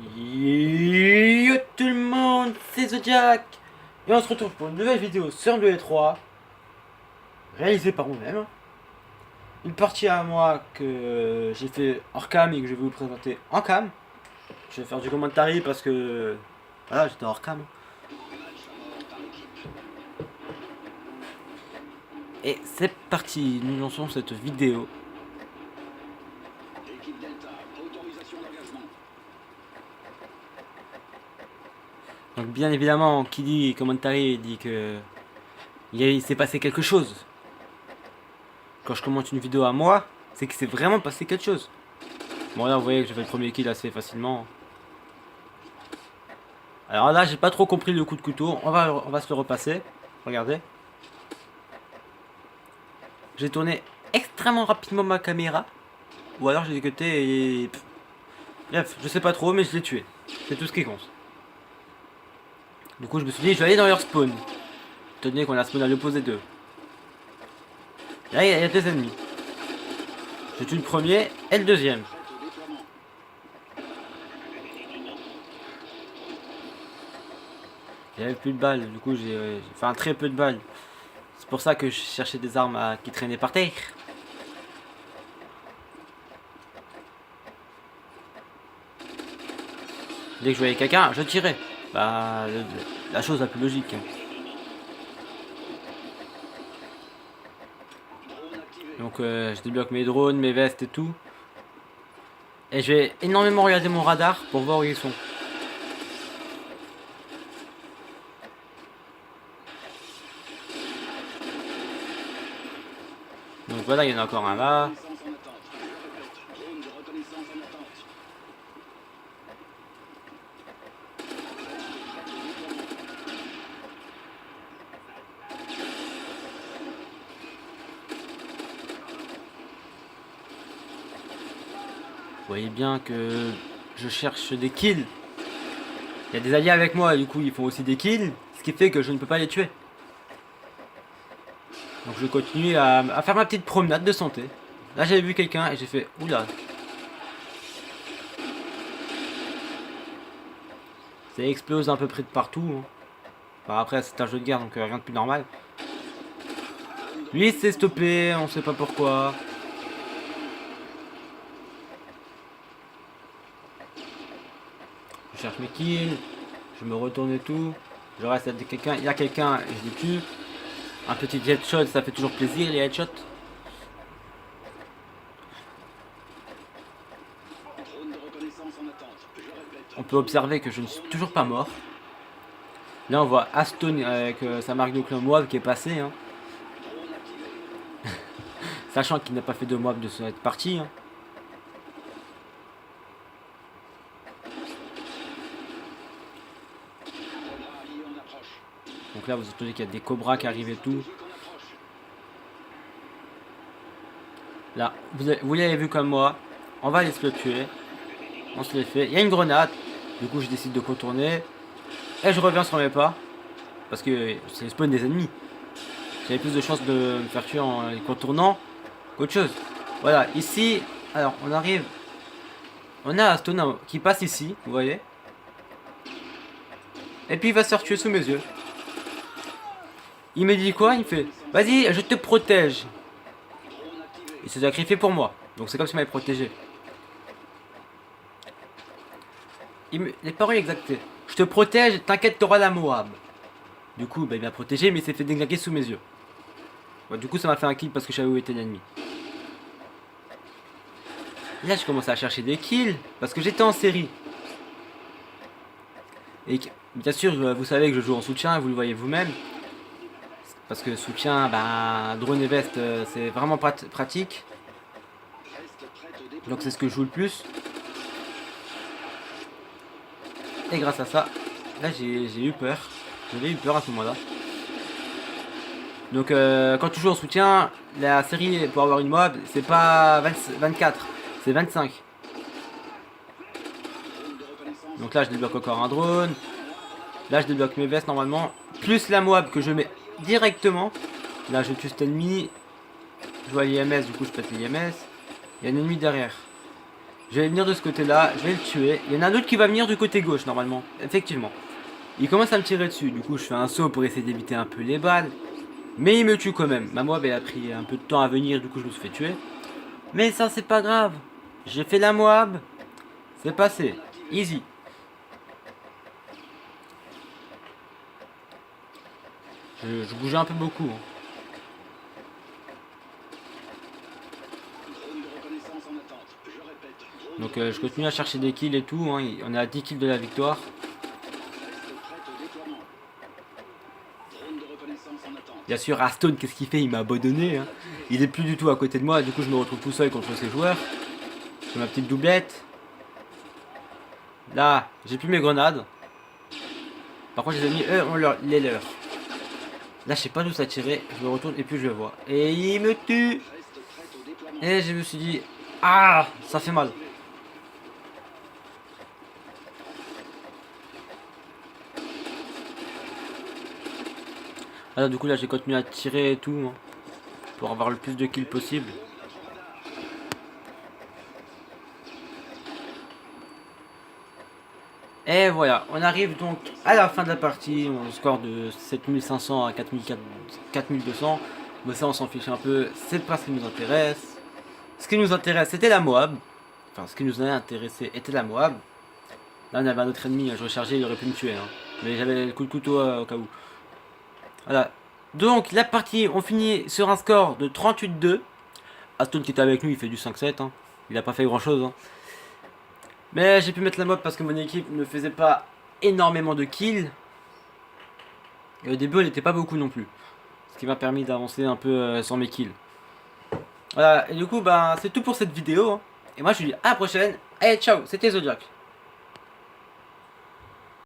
Yo tout le monde, c'est Zodiac et on se retrouve pour une nouvelle vidéo sur le 3 réalisée par moi-même. Une partie à moi que j'ai fait hors cam et que je vais vous présenter en cam. Je vais faire du commentary parce que voilà, j'étais hors cam. Et c'est parti, nous lançons cette vidéo. Donc bien évidemment, qui dit commentary dit que il s'est passé quelque chose. Quand je commente une vidéo à moi, c'est qu'il s'est vraiment passé quelque chose. Bon là vous voyez que j'ai fait le premier kill assez facilement. Alors là j'ai pas trop compris le coup de couteau, on va se le repasser. Regardez. J'ai tourné extrêmement rapidement ma caméra. Ou alors j'ai cuté et... Bref, je sais pas trop mais je l'ai tué. C'est tout ce qui compte. Du coup je me suis dit je vais aller dans leur spawn. Étant donné qu'on a spawn à l'opposé d'eux. Là il y a deux ennemis. Je tue le premier et le deuxième. J'avais plus de balles, du coup j'ai fait un très peu de balles. C'est pour ça que je cherchais des armes qui traînaient par terre. Dès que je voyais quelqu'un, je tirais. Bah, la chose la plus logique. Donc je débloque mes drones, mes vestes et tout. Et je vais énormément regarder mon radar pour voir où ils sont. Donc voilà, il y en a encore un là. Vous voyez bien que je cherche des kills. Il y a des alliés avec moi, du coup ils font aussi des kills. Ce qui fait que je ne peux pas les tuer. Donc je continue à faire ma petite promenade de santé. Là j'avais vu quelqu'un et j'ai fait oula. Ça explose un peu près de partout. Hein. Enfin, après c'est un jeu de guerre donc rien de plus normal. Lui il s'est stoppé, on sait pas pourquoi. Je cherche mes kills. Je me retourne et tout. Je reste avec quelqu'un. Il y a quelqu'un et je le tue. Un petit headshot, ça fait toujours plaisir les headshots. On peut observer que je ne suis toujours pas mort. Là on voit Aston avec sa marque de clan Moab qui est passée. Hein. Sachant qu'il n'a pas fait de Moab de cette partie. Hein. Donc là vous entendez qu'il y a des cobras qui arrivent et tout. Là, vous l'avez vu comme moi. On va aller se le tuer. On se les fait. Il y a une grenade. Du coup je décide de contourner. Et je reviens sur mes pas. Parce que c'est le spawn des ennemis. J'avais plus de chances de me faire tuer en les contournant qu'autre chose. Voilà, ici, alors on arrive. On a Aston qui passe ici, vous voyez. Et puis il va se faire tuer sous mes yeux. Il me dit quoi? Il me fait vas-y, je te protège. Il s'est sacrifié pour moi. Donc c'est comme s'il m'avait protégé. Les paroles exactes. Je te protège, t'inquiète, t'auras la Moab. Du coup, bah, il m'a protégé, mais il s'est fait déglinguer sous mes yeux. Ouais, du coup, ça m'a fait un kill parce que je savais où était l'ennemi. Là, je commence à chercher des kills parce que j'étais en série. Et bien sûr, vous savez que je joue en soutien, vous le voyez vous-même. Parce que soutien, bah, drone et veste, c'est vraiment pratique. Donc c'est ce que je joue le plus. Et grâce à ça, là j'ai eu peur. J'avais eu peur à ce moment-là. Donc quand tu joues en soutien, la série pour avoir une mob, c'est pas 24, c'est 25. Donc là je débloque encore un drone. Là je débloque mes vestes normalement. Plus la mob que je mets directement. Là je tue cet ennemi. Je vois l'IMS, du coup je pète l'IMS. Il y a un ennemi derrière. Je vais venir de ce côté-là, je vais le tuer. Il y en a un autre qui va venir du côté gauche normalement, effectivement. Il commence à me tirer dessus, du coup je fais un saut pour essayer d'éviter un peu les balles. Mais il me tue quand même. Ma moab elle a pris un peu de temps à venir, du coup je me suis fait tuer. Mais ça c'est pas grave. J'ai fait la moab. C'est passé. Easy. Je bougeais un peu beaucoup. Hein. Donc je continue à chercher des kills et tout. Hein. On est à 10 kills de la victoire. Bien sûr, Hearthstone, qu'est-ce qu'il fait? Il m'a abandonné. Hein. Il est plus du tout à côté de moi. Du coup, je me retrouve tout seul contre ces joueurs. J'ai ma petite doublette. Là, j'ai plus mes grenades. Par contre, les amis, eux, ont les leurs. Là, je sais pas d'où ça tirait. Je me retourne et puis je le vois. Et il me tue. Et je me suis dit, ah, ça fait mal. Alors, du coup, là, j'ai continué à tirer et tout. Hein, pour avoir le plus de kills possible. Et voilà, on arrive donc à la fin de la partie, on score de 7500 à 4200. Mais ça on s'en fiche un peu, c'est pas ce qui nous intéresse. Ce qui nous intéresse c'était la Moab. Enfin ce qui nous a intéressé était la Moab. Là on avait un autre ennemi, je rechargeais, il aurait pu me tuer. Hein. Mais j'avais le coup de couteau au cas où. Voilà. Donc la partie, on finit sur un score de 38-2. Aston qui était avec nous, il fait du 5-7. Hein. Il a pas fait grand chose. Hein. Mais j'ai pu mettre la mob parce que mon équipe ne faisait pas énormément de kills. Et au début, elle n'était pas beaucoup non plus. Ce qui m'a permis d'avancer un peu sans mes kills. Voilà, et du coup, bah, c'est tout pour cette vidéo. Hein. Et moi, je vous dis à la prochaine. Allez, ciao, c'était Zodiac.